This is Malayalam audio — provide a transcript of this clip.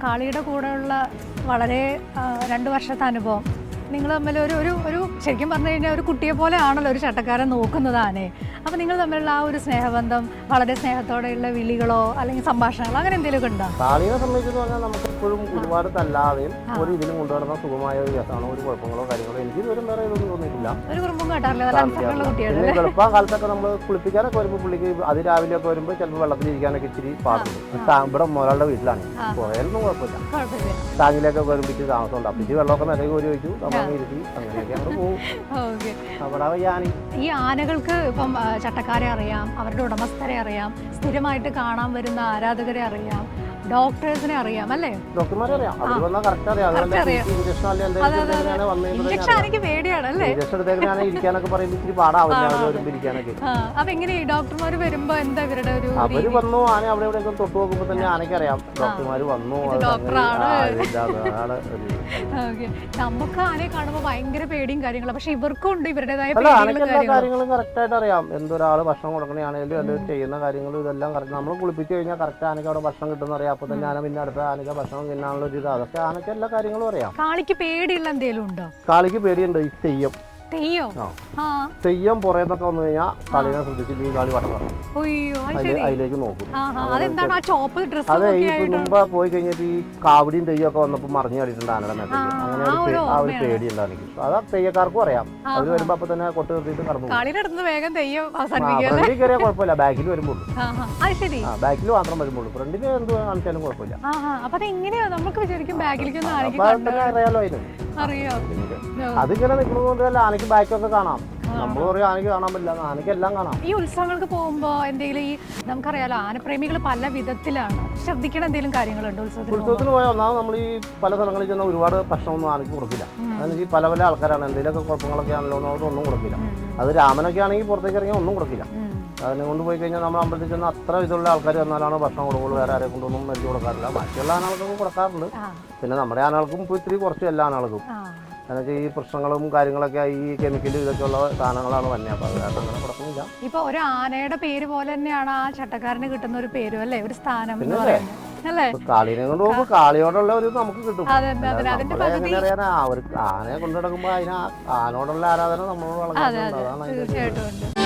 കാളിയുടെ കൂടെയുള്ള വളരെ 2 വർഷത്തെ അനുഭവം നിങ്ങൾ തമ്മിൽ ഒരു ശരിക്കും പറഞ്ഞു കഴിഞ്ഞാൽ ഒരു കുട്ടിയെ പോലെ ആണല്ലോ ഒരു ചട്ടക്കാരൻ നോക്കുന്നതാണേ. അപ്പോൾ നിങ്ങൾ തമ്മിലുള്ള ആ ഒരു സ്നേഹബന്ധം വളരെ സ്നേഹത്തോടെയുള്ള വിളികളോ അല്ലെങ്കിൽ സംഭാഷണങ്ങളോ അങ്ങനെ എന്തെങ്കിലുമൊക്കെ ഉണ്ടോ? കാളിയെ സംബന്ധിച്ചെന്ന് പറഞ്ഞാൽ നമുക്ക് എപ്പോഴും ഒരുപാട് തല്ലാതെയും ഒരു ഇതിലും കൊണ്ടുവരുന്ന സുഖമായ ഒരു രസമാണ്. ഒരു കുഴപ്പങ്ങളോ കാര്യങ്ങളോ എനിക്ക് ഇതുവരും വേറെ ഇതൊന്നും തോന്നിയിട്ടില്ല. ഒരു കുറുമ്പും കേട്ടാറില്ല, നല്ല അനുസരണമുള്ള കുട്ടിയാണ്. വെളുപ്പാൻ കാലത്തൊക്കെ നമ്മൾ കുളിപ്പിക്കാനൊക്കെ വരുമ്പോൾ പുള്ളിക്ക് അതിരാവിലെ ഒക്കെ വരുമ്പോൾ ചിലപ്പോൾ വെള്ളത്തിലിരിക്കാനൊക്കെ ഇച്ചിരി പാടുണ്ട്. ഇവിടെ മോളുടെ വീട്ടിലാണ്, കുറേയൊന്നും കുഴപ്പമില്ല. ടാങ്കിലൊക്കെ വരുമ്പോൾ ഇച്ചിരി താമസമുണ്ട്. അപ്പം ഇച്ചിരി വെള്ളമൊക്കെ നിലയിൽ കോരി വെച്ചു, നമ്മൾ ഇരുത്തി അങ്ങനെയൊക്കെ അങ്ങോട്ട് പോകും. അവിടെ ഈ ആനകൾക്ക് ഇപ്പം ചട്ടക്കാരെ അറിയാം, അവരുടെ ഉടമസ്ഥരെ അറിയാം, സ്ഥിരമായിട്ട് കാണാൻ വരുന്ന ആരാധകരെ അറിയാം, ഡോക്ടേഴ്സിനെ അറിയാം അല്ലേ? ഡോക്ടർമാരെ അറിയാം, അവർ വന്നാൽ കറക്റ്റ് അറിയാം. ഇഞ്ചക്ഷൻ എനിക്ക് പേടിയാണ് അല്ലേ? ഇരിക്കാനൊക്കെ പറയുമ്പോൾ ഇച്ചിരി പാടാവില്ല ഇരിക്കാനൊക്കെ. അപ്പൊ എങ്ങനെ ഈ ഡോക്ടർമാർ വരുമ്പോ എന്താ ഇവരുടെ ഒരു അവര് വന്നു ആന അവിടെ ഇവിടെ തൊട്ട് നോക്കുമ്പോ തന്നെ ആനയ്ക്ക് അറിയാം ഡോക്ടർമാര് വന്നു. നമുക്ക് ആനയെ കാണുമ്പോ ഭയങ്കര പേടിയും കാര്യങ്ങളും, പക്ഷെ ഇവർക്കും ഉണ്ട് ഇവരുടേതായ കാര്യങ്ങളും കറക്റ്റ് ആയിട്ട് അറിയാം. എന്തൊരാള് ഭക്ഷണം കൊടുക്കണയാണെങ്കിലും അല്ലെങ്കിൽ ചെയ്യുന്ന കാര്യങ്ങളും ഇതെല്ലാം കറക്റ്റ്. നമ്മൾ കുളിപ്പിച്ച് കഴിഞ്ഞാൽ കറക്റ്റ് ആനയ്ക്ക് അവിടെ ഭക്ഷണം കിട്ടുന്ന അറിയാം. അപ്പൊ തന്നെ ആന പിന്നെ അടുത്ത ആനയ്ക്ക് ഭക്ഷണം തിന്നാനുള്ള ഒരു ഇത്, അതൊക്കെ ആനയ്ക്ക് എല്ലാ കാര്യങ്ങളും അറിയാം. കാളിക്ക് പേടിയുള്ള എന്തെങ്കിലും ഉണ്ടോ? കാളിക്ക് പേടിയുണ്ട്. ഈ തെയ്യം പുറത്തൊക്കെ വന്നു കഴിഞ്ഞാൽ കാളിനെ ശ്രദ്ധിച്ചിട്ട് ഈ കാളി വട്ടം അതിലേക്ക് നോക്കും. അതെ, ഈ മുമ്പ് പോയി കഴിഞ്ഞിട്ട് ഈ കാവടിയും തെയ്യമൊക്കെ വന്നപ്പോൾ മറിഞ്ഞു കളിട്ടുണ്ട് ആനയുടെ മേത്തേക്ക്. അങ്ങനെ ആ ഒരു പേടി ഉണ്ടായിരിക്കും. അത് തെയ്യക്കാർക്കും അറിയാം. അവര് വരുമ്പോ അപ്പൊ തന്നെ കൊട്ട് നിർത്തിയിട്ട് കടന്നു കയറിയാൽ കുഴപ്പമില്ല. ബാക്കിൽ വരുമ്പോൾ ബാക്കിൽ മാത്രം വരുമ്പോൾ ഫ്രണ്ടിൽ എന്ത് കാണിച്ചാലും കുഴപ്പമില്ല. അറിയാലോ അതിന്. അതിങ്ങനെ നിൽക്കുന്നതുകൊണ്ട് ആനയ്ക്ക് ബാക്കൊക്കെ കാണാം. നമ്മൾ പറയും ആനയ്ക്ക് കാണാൻ പറ്റില്ല, ആനയ്ക്ക് എല്ലാം കാണാം. ഈ ഉത്സവങ്ങൾക്ക് പോകുമ്പോ എന്തെങ്കിലും ഈ നമുക്കറിയാലോ ആനപ്രേമികൾ പല വിധത്തിലാണ്, ശ്രദ്ധിക്കണ എന്തെങ്കിലും കാര്യങ്ങളുണ്ട് ഉത്സവത്തിന് പോയാൽ? ഒന്നാമത് നമ്മൾ ഈ പല സ്ഥലങ്ങളിൽ ചെന്നാൽ ഒരുപാട് ഭക്ഷണമൊന്നും ആനയ്ക്ക് കൊടുക്കില്ല. അതായത് ഈ പല ആൾക്കാരാണ്, എന്തെങ്കിലുമൊക്കെ കുഴപ്പങ്ങളൊക്കെ ആണല്ലോ ഒന്നും കൊടുക്കില്ല. അത് രാമനൊക്കെ ആണെങ്കിൽ പുറത്തേക്ക് ഇറങ്ങിയാൽ ഒന്നും കൊടുക്കില്ല. അതിനെ കൊണ്ടുപോയി കഴിഞ്ഞാൽ നമ്മൾ അമ്പലത്തിൽ ചെന്ന് അത്ര ഇതുള്ള ആൾക്കാർ വന്നാലാണ് ഭക്ഷണം കൊടുക്കുള്ളൂ. വേറെ ആരെ കൊണ്ടൊന്നും മേടിച്ച് കൊടുക്കാറില്ല. ബാക്കിയുള്ള ആനകൾക്കൊക്കെ കൊടുക്കാറുണ്ട്. പിന്നെ നമ്മുടെ ആനകൾക്കും ഇപ്പോൾ ഇത്തിരി കുറച്ച് എല്ലാ ആനകൾക്കും എന്നുവെച്ചാൽ ഈ പ്രശ്നങ്ങളും കാര്യങ്ങളൊക്കെ ഈ കെമിക്കലും ഇതൊക്കെ ഉള്ള സാധനങ്ങളാണ് തന്നെ. അപ്പോൾ അത് അങ്ങനെ കുഴപ്പമില്ല. ഇപ്പൊ ഒരു ആനയുടെ പേര് പോലെ തന്നെയാണ് ആ ചട്ടക്കാരന് കിട്ടുന്ന ഒരു പേരും അല്ലേ, ഒരു സ്ഥാനം. കാളിനെ കൊണ്ട് പോകുമ്പോൾ കാളിയോടുള്ള ഒരു നമുക്ക് കിട്ടും. എങ്ങനെ അറിയാനാ? അവർക്ക് ആനയെ കൊണ്ടു നടക്കുമ്പോൾ അതിന് ആനോടുള്ള ആരാധന നമ്മളോട് വളർത്തുന്നുണ്ട്. അതാണ്.